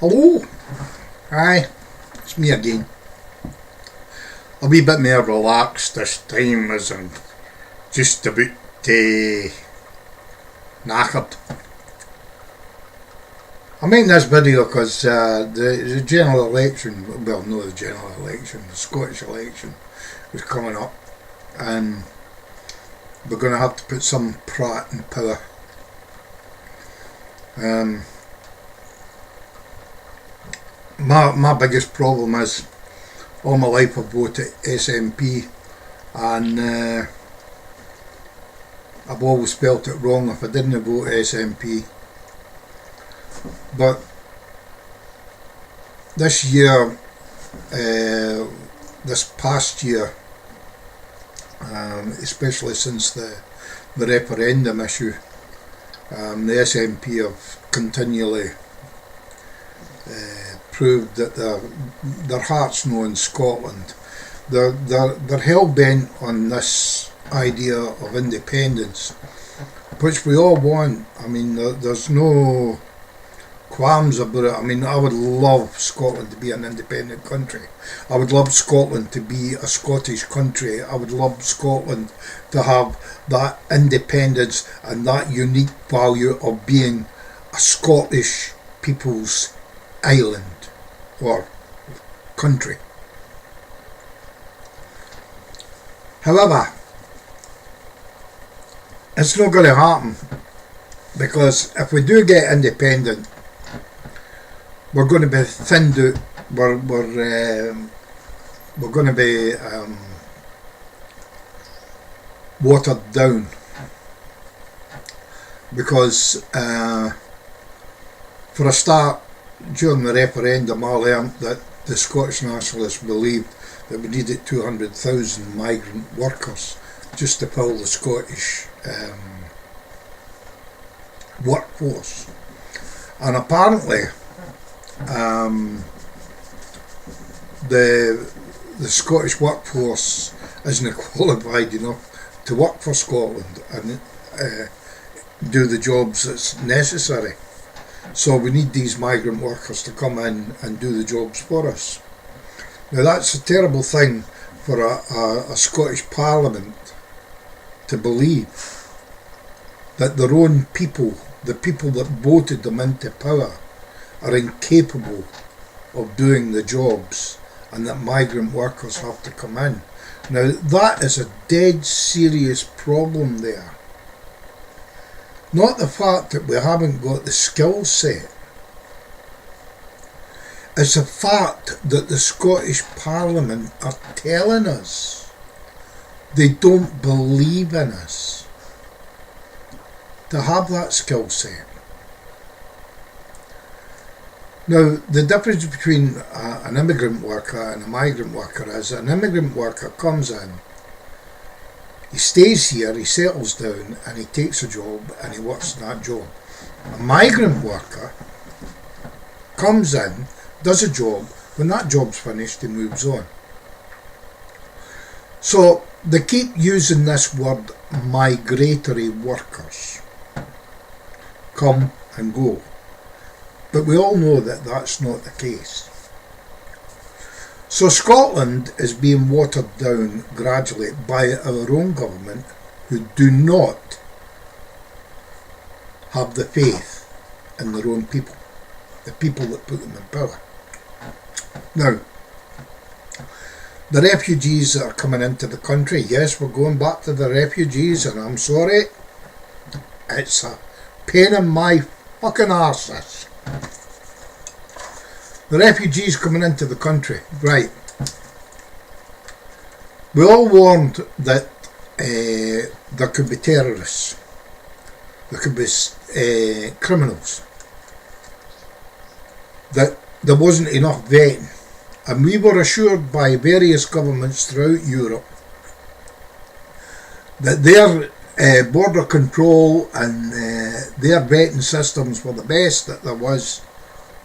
Hello? Aye, it's me again. A wee bit more relaxed this time as I'm just about knackered. I made this video because the general election, well, not the general election, the Scottish election was coming up, and we're going to have to put some prat in power. My biggest problem is all my life I've voted SNP, and I've always spelt it wrong if I didn't vote SNP. But this year, this past year, especially since the referendum issue, the SNP have continually proved that their heart's no in Scotland. They're hell bent on this idea of independence, which we all want. I mean, there's no qualms about it. I mean, I would love Scotland to be an independent country. I would love Scotland to be a Scottish country. I would love Scotland to have that independence and that unique value of being a Scottish people's island or country. However, it's not going to happen, because if we do get independent, we're going to be thinned out. We're going to be watered down, because for a start, during the referendum, I learned that the Scottish Nationalists believed that we needed 200,000 migrant workers just to fill the Scottish workforce, and apparently the Scottish workforce isn't qualified enough to work for Scotland and do the jobs that's necessary. So we need these migrant workers to come in and do the jobs for us. Now that's a terrible thing for a Scottish Parliament to believe, that their own people, the people that voted them into power, are incapable of doing the jobs, and that migrant workers have to come in. Now that is a dead serious problem there. Not the fact that we haven't got the skill set. It's the fact that the Scottish Parliament are telling us they don't believe in us to have that skill set. Now, the difference between an immigrant worker and a migrant worker is an immigrant worker comes in, he stays here, he settles down, and he takes a job and he works in that job. A migrant worker comes in, does a job, when that job's finished he moves on. So they keep using this word migratory workers, come and go, but we all know that that's not the case. So Scotland is being watered down gradually by our own government, who do not have the faith in their own people, the people that put them in power. Now, the refugees that are coming into the country, yes, we're going back to the refugees, and I'm sorry, it's a pain in my fucking arse. The refugees coming into the country, right. We all warned that there could be terrorists, there could be criminals, that there wasn't enough vetting, and we were assured by various governments throughout Europe that their border control and their vetting systems were the best that there was,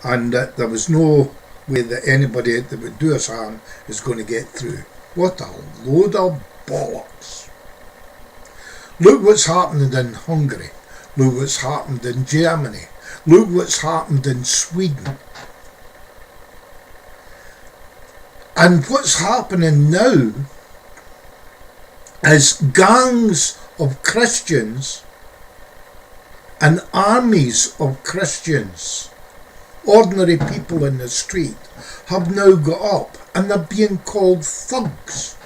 and that there was no way that anybody that would do us harm is going to get through. What a load of bollocks. Look what's happened in Hungary. Look what's happened in Germany. Look what's happened in Sweden. And what's happening now is gangs of Christians and armies of Christians, ordinary people in the street, have now got up and they're being called thugs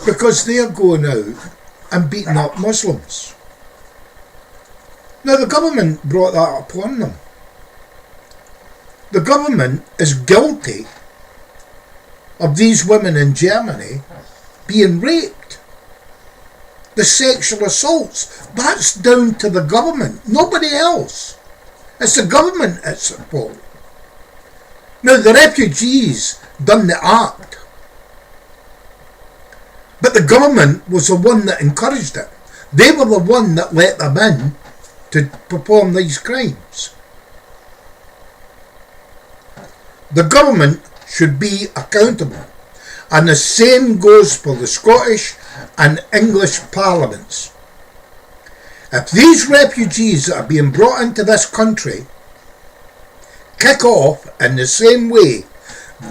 because they're going out and beating up Muslims. Now the government brought that upon them. The government is guilty of these women in Germany being raped. The sexual assaults, that's down to the government, nobody else. It's the government that's at fault. Now the refugees done the act, but the government was the one that encouraged it. They were the one that let them in to perform these crimes. The government should be accountable, and the same goes for the Scottish and English parliaments. If these refugees that are being brought into this country kick off in the same way,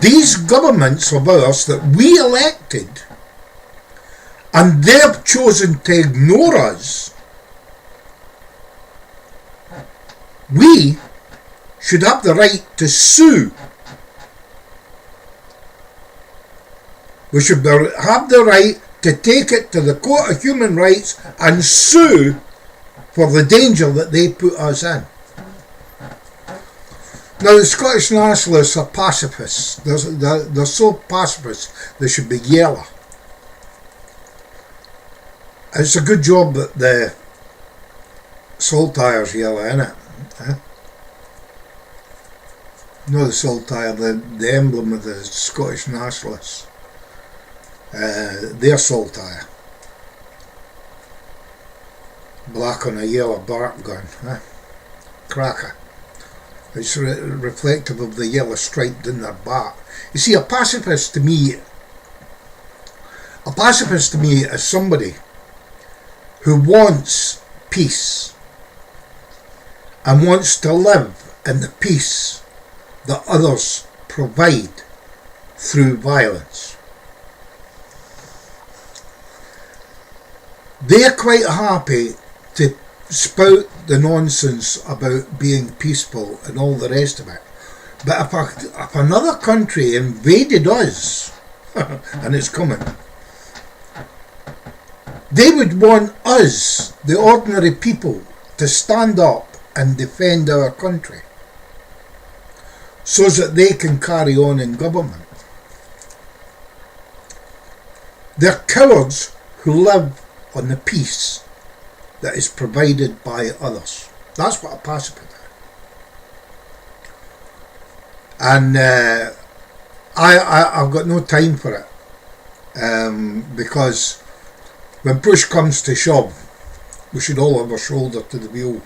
these governments of ours that we elected, and they've chosen to ignore us, we should have the right to sue. We should have the right to take it to the Court of Human Rights and sue for the danger that they put us in. Now the Scottish nationalists are pacifists. They're so pacifist they should be yellow. It's a good job that the saltire's yellow, innit? No, the saltire, the emblem of the Scottish nationalists. Their saltire. Black on a yellow bark gun. Cracker. It's reflective of the yellow stripe in their back. You see, a pacifist to me is somebody who wants peace and wants to live in the peace that others provide through violence. They're quite happy to spout the nonsense about being peaceful and all the rest of it. But if another country invaded us, and it's coming, they would want us, the ordinary people, to stand up and defend our country so that they can carry on in government. They're cowards who live on the peace that is provided by others. That's what a pacifist is. And I've got no time for it, because when push comes to shove, we should all have our shoulder to the wheel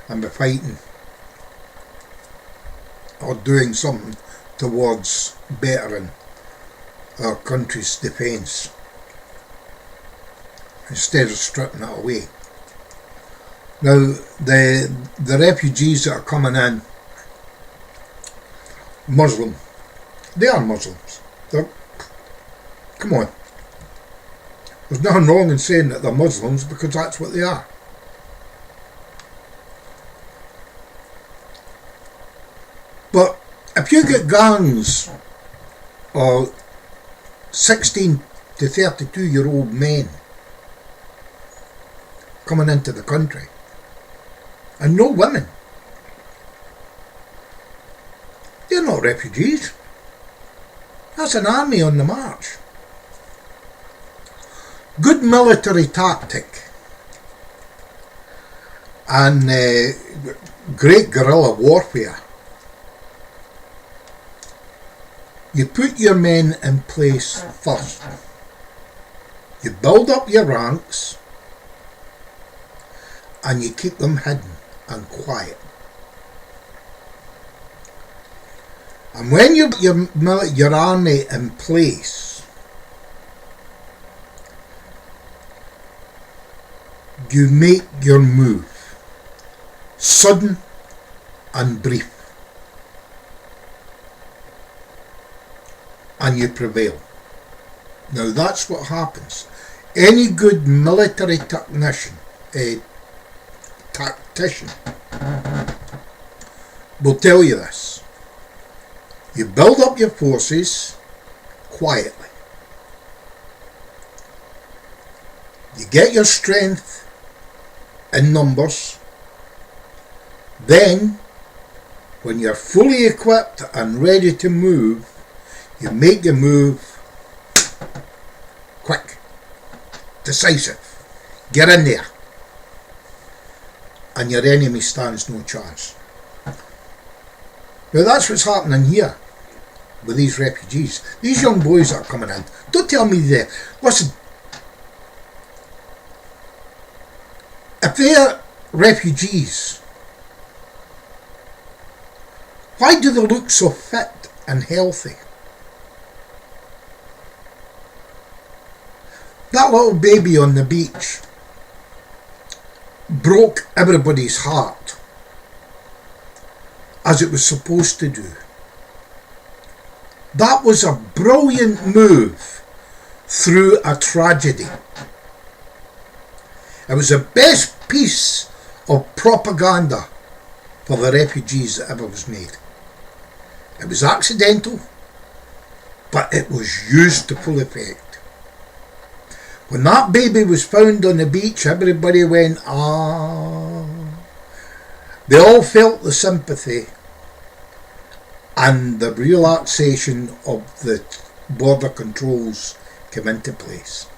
and be fighting or doing something towards bettering our country's defence instead of stripping it away. Now the refugees that are coming in, Muslim, they are Muslims. Come on. There's nothing wrong in saying that they're Muslims, because that's what they are. But if you get gangs of 16 to 32-year-old men coming into the country, and no women, they're not refugees. That's an army on the march. Good military tactic and great guerrilla warfare. You put your men in place first. You build up your ranks and you keep them hidden and quiet. And when you put your army in place, you make your move sudden and brief, and you prevail. Now that's what happens. Any good military tactician will tell you this. You build up your forces quietly. You get your strength in numbers. Then, when you're fully equipped and ready to move, you make the move quick, decisive. Get in there. And your enemy stands no chance. Now that's what's happening here with these refugees. These young boys that are coming in. Don't tell me they... Listen, if they're refugees, why do they look so fit and healthy? That little baby on the beach broke everybody's heart, as it was supposed to do. That was a brilliant move through a tragedy. It was the best piece of propaganda for the refugees that ever was made. It was accidental, but it was used to full effect. When that baby was found on the beach, everybody went, ah. They all felt the sympathy and the relaxation of the border controls came into place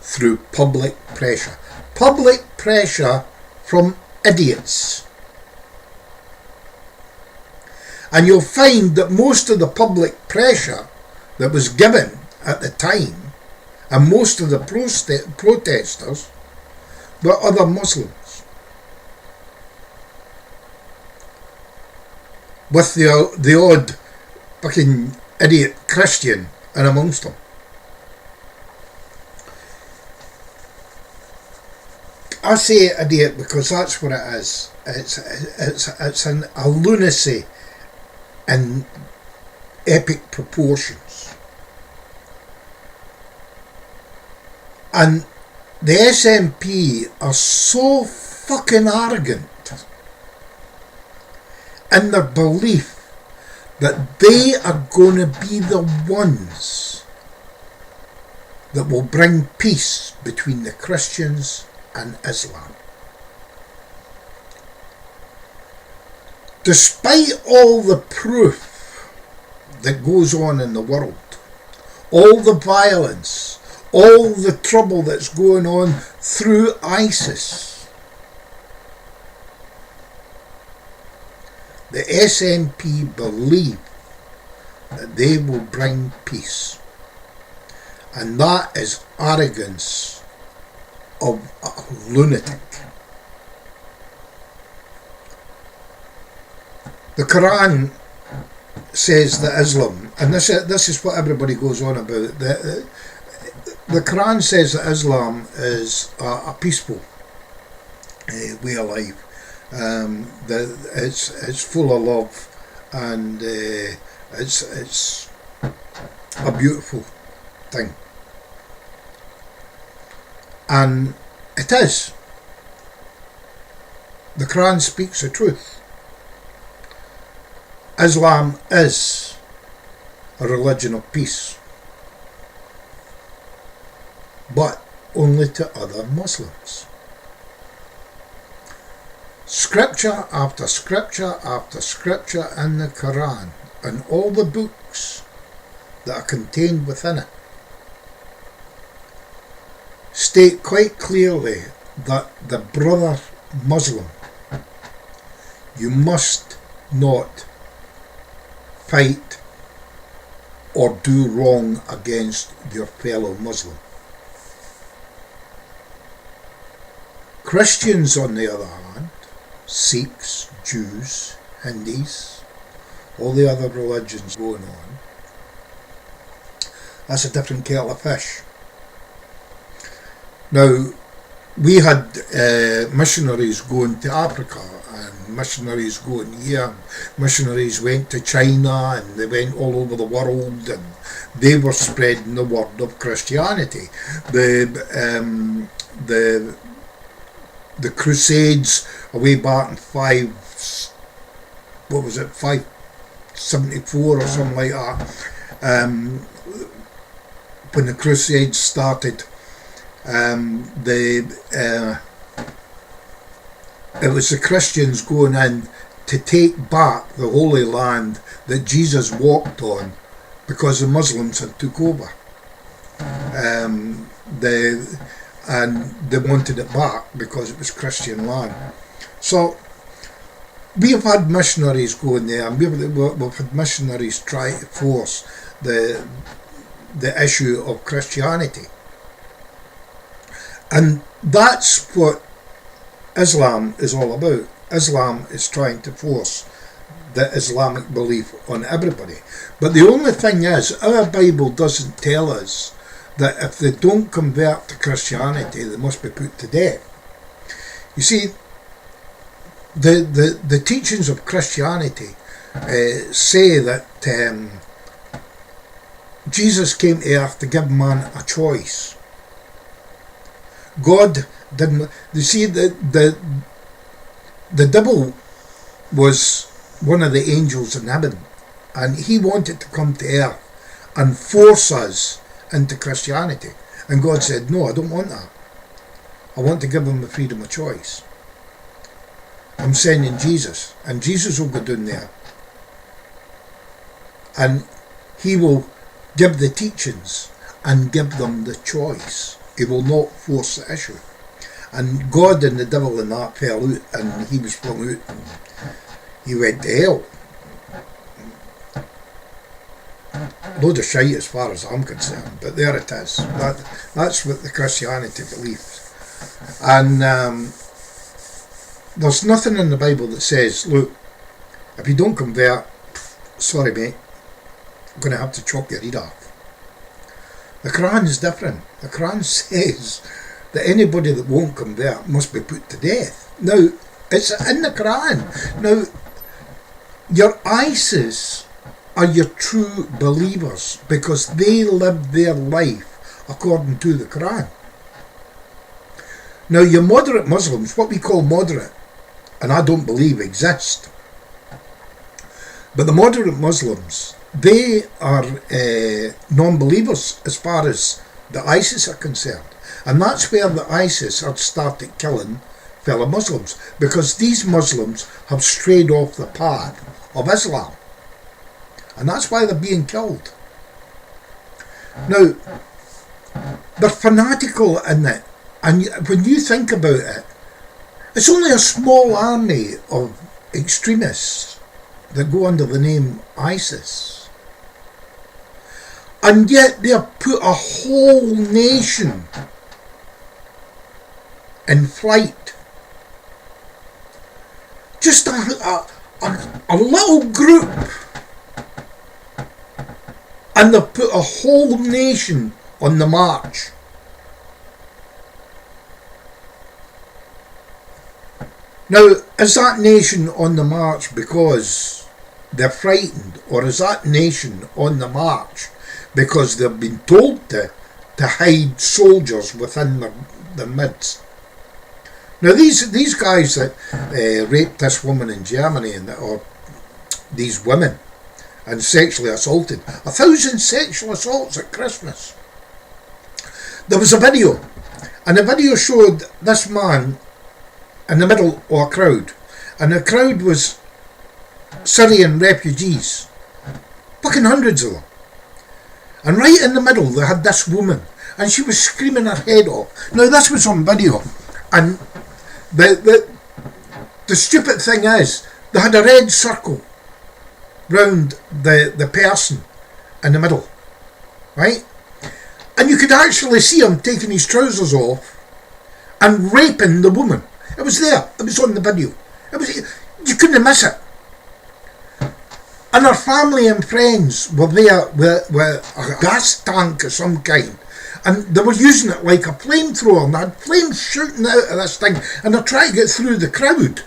through public pressure. Public pressure from idiots. And you'll find that most of the public pressure that was given at the time, and most of the protesters, were other Muslims, with the odd fucking idiot Christian in amongst them. I say idiot because that's what it is. It's a lunacy in epic proportions. And the SNP are so fucking arrogant in their belief that they are going to be the ones that will bring peace between the Christians and Islam. Despite all the proof that goes on in the world, all the violence, all the trouble that's going on through ISIS, the SNP believe that they will bring peace. And that is arrogance of a lunatic. The Quran says that Islam, and this is what everybody goes on about, the Quran says that Islam is a peaceful way of life. That it's full of love, and it's a beautiful thing. And it is. The Quran speaks the truth. Islam is a religion of peace, but only to other Muslims. Scripture after scripture after scripture in the Quran and all the books that are contained within it state quite clearly that the brother Muslim, you must not fight or do wrong against your fellow Muslim. Christians, on the other hand, Sikhs, Jews, Hindus, all the other religions going on, that's a different kettle of fish. Now, we had missionaries going to Africa, and missionaries going here. Missionaries went to China and they went all over the world and they were spreading the word of Christianity. The Crusades way back in 574 or something like that. When the Crusades started, it was the Christians going in to take back the Holy Land that Jesus walked on because the Muslims had took over. And they wanted it back because it was Christian land. So we have had missionaries going there, and we've had missionaries try to force the issue of Christianity. And that's what Islam is all about. Islam is trying to force the Islamic belief on everybody. But the only thing is, our Bible doesn't tell us that if they don't convert to Christianity, they must be put to death. You see, the teachings of Christianity say that Jesus came to earth to give man a choice. God didn't. You see, the devil was one of the angels in heaven, and he wanted to come to earth and force us into Christianity. And God said, no, I don't want that. I want to give them the freedom of choice. I'm sending Jesus, and Jesus will go down there, and he will give the teachings and give them the choice. He will not force the issue. And God and the devil and that fell out, and he was flung out, and he went to hell. Load of shite as far as I'm concerned, but there it is. That's what the Christianity believes. And there's nothing in the Bible that says, look, if you don't convert, sorry mate, I'm going to have to chop your head off. The Quran is different. The Quran says that anybody that won't convert must be put to death. Now, it's in the Quran. Now, your ISIS are your true believers because they live their life according to the Quran. Now, your moderate Muslims, what we call moderate, and I don't believe exist, but the moderate Muslims, they are non-believers as far as the ISIS are concerned. And that's where the ISIS had started killing fellow Muslims, because these Muslims have strayed off the path of Islam. And that's why they're being killed. Now, they're fanatical in it. And when you think about it, it's only a small army of extremists that go under the name ISIS. And yet they have put a whole nation in flight. Just a little group. And they've put a whole nation on the march. Now, is that nation on the march because they're frightened, or is that nation on the march because they've been told to hide soldiers within their midst? Now, these guys that raped this woman in Germany, or these women, and sexually assaulted, 1,000 sexual assaults at Christmas. There was a video, and the video showed this man in the middle of a crowd, and the crowd was Syrian refugees, fucking hundreds of them. And right in the middle they had this woman, and she was screaming her head off. Now this was on video, and the stupid thing is, they had a red circle round the person in the middle, right? And you could actually see him taking his trousers off and raping the woman. It was there. It was on the video. You couldn't miss it. And her family and friends were there with a gas tank of some kind. And they were using it like a flamethrower. And they had flames shooting out of this thing. And they're trying to get through the crowd.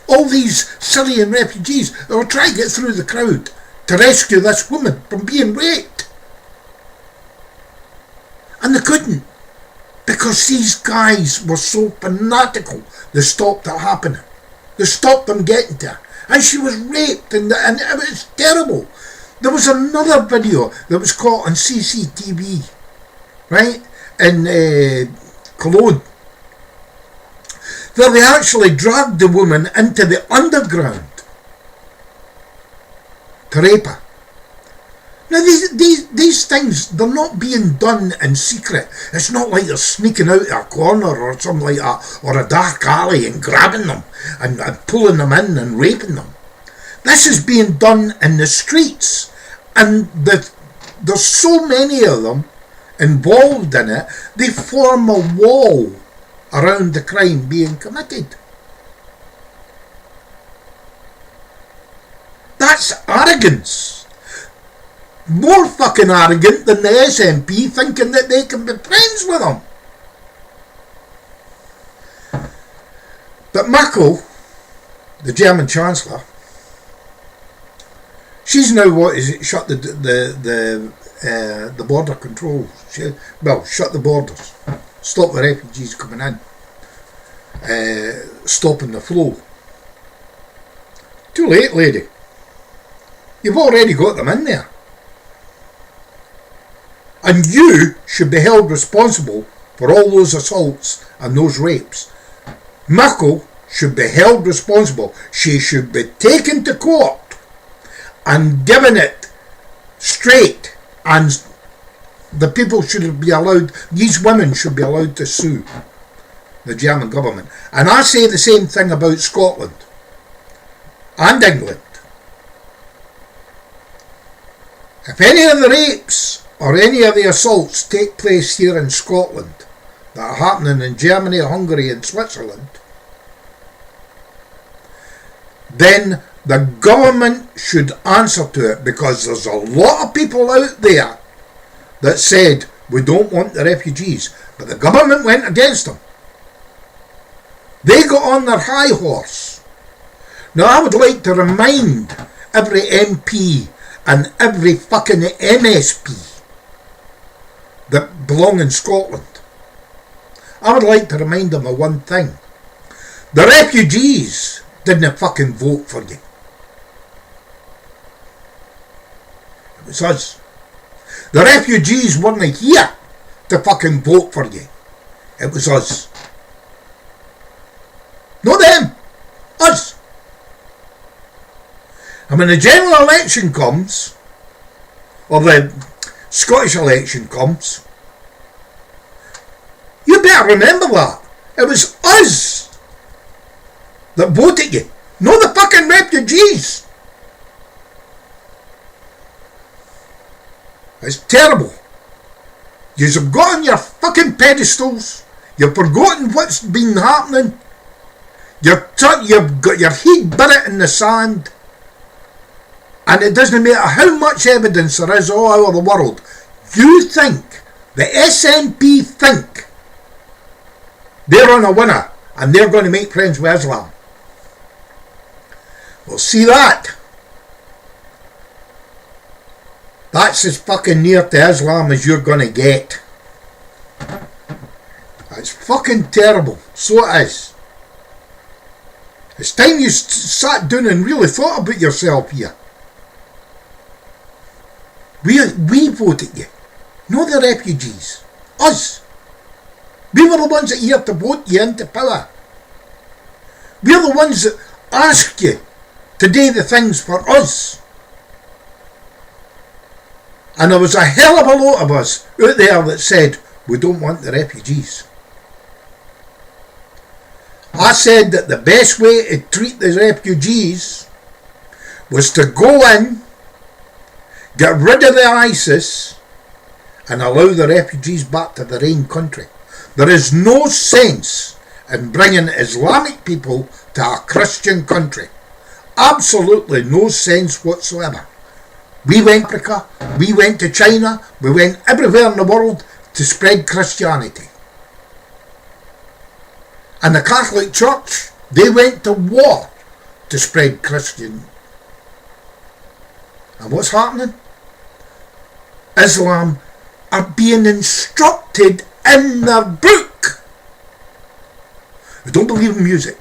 All these Syrian refugees, they were trying to get through the crowd to rescue this woman from being raped. And they couldn't, because these guys were so fanatical. They stopped it happening. They stopped them getting to her. And she was raped, and it was terrible. There was another video that was caught on CCTV, right, in Cologne, where they actually dragged the woman into the underground to rape her. Now these things, they're not being done in secret. It's not like they're sneaking out of a corner or something like that, or a dark alley and grabbing them and pulling them in and raping them. This is being done in the streets, and there's so many of them involved in it, they form a wall around the crime being committed. That's arrogance. More fucking arrogant than the SNP thinking that they can be friends with them. But Merkel, the German Chancellor, she's now shut the border control. Shut the borders, stop the refugees coming in, stopping the flow. Too late, lady. You've already got them in there. And you should be held responsible for all those assaults and those rapes. Merkel should be held responsible. She should be taken to court and given it straight, and the people should be allowed, these women should be allowed to sue the German government. And I say the same thing about Scotland and England. If any of the rapes or any of the assaults take place here in Scotland that are happening in Germany, Hungary and Switzerland, then the government should answer to it, because there's a lot of people out there that said we don't want the refugees, but the government went against them. They got on their high horse. Now I would like to remind every MP and every fucking MSP that belong in Scotland, I would like to remind them of one thing. The refugees didn't fucking vote for you. It was us. The refugees weren't here to fucking vote for you. It was us. Not them. Us. And when the general election comes, or the Scottish election comes, you better remember that. It was us that voted you, not the fucking refugees. It's terrible. You've got on your fucking pedestals. You've forgotten what's been happening. You've got your head buried in the sand. And it doesn't matter how much evidence there is all over the world. You think, the SNP think, they're on a winner and they're going to make friends with Islam. Well, see that? That's as fucking near to Islam as you're going to get. It's fucking terrible. So it is. It's time you sat down and really thought about yourself here. We voted you, not the refugees. Us. We were the ones that here to vote you into power. We're the ones that asked you to do the things for us. And there was a hell of a lot of us out there that said, we don't want the refugees. I said that the best way to treat the refugees was to go in, get rid of the ISIS, and allow the refugees back to their own country. There is no sense in bringing Islamic people to a Christian country. Absolutely no sense whatsoever. We went to Africa, we went to China, we went everywhere in the world to spread Christianity. And the Catholic Church, they went to war to spread Christian. And what's happening? Islam are being instructed in their book. They don't believe in music.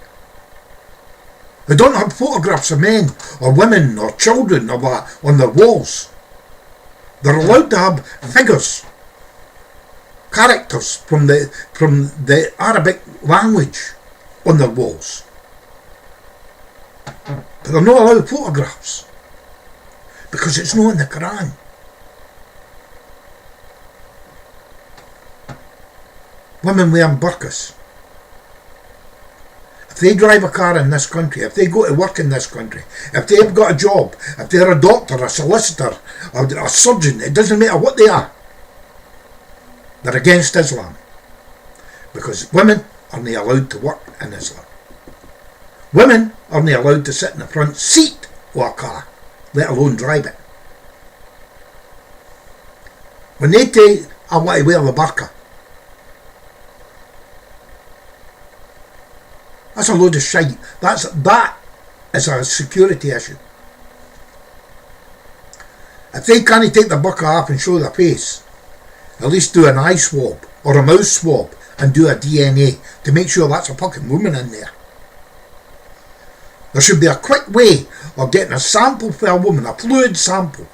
They don't have photographs of men or women or children or that on their walls. They're allowed to have figures, characters from the Arabic language on their walls. But they're not allowed photographs because it's not in the Quran. Women wearing burqas. If they drive a car in this country, if they go to work in this country, if they've got a job, if they're a doctor, a solicitor, or a surgeon, it doesn't matter what they are, they're against Islam. Because women aren't allowed to work in Islam. Women aren't allowed to sit in the front seat of a car, let alone drive it. When they say, I want to wear the burqa, that's a load of shite. That is a security issue. If they can't take the burqa off and show their face, at least do an eye swab or a mouth swab and do a DNA to make sure that's a fucking woman in there. There should be a quick way of getting a sample for a woman, a fluid sample,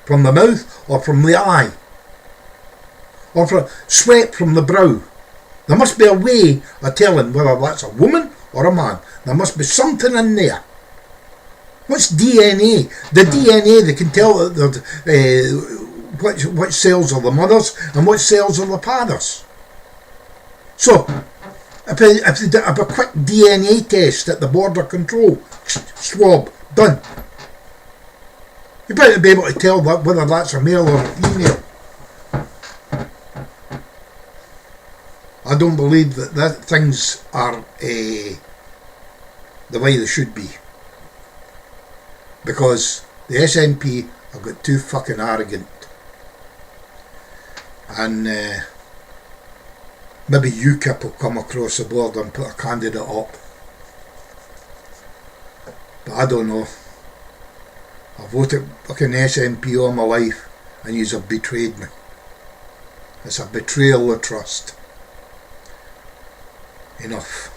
from the mouth or from the eye, or from sweat from the brow. There must be a way of telling whether that's a woman or a man. There must be something in there. What's DNA? The DNA, they can tell which cells are the mothers and which cells are the fathers. So, if they have a quick DNA test at the border control, swab, done. You better be able to tell whether that's a male or a female. I don't believe that things are the way they should be. Because the SNP have got too fucking arrogant. And maybe UKIP will come across the board and put a candidate up. But I don't know. I've voted fucking SNP all my life and yous have betrayed me. It's a betrayal of trust. Enough.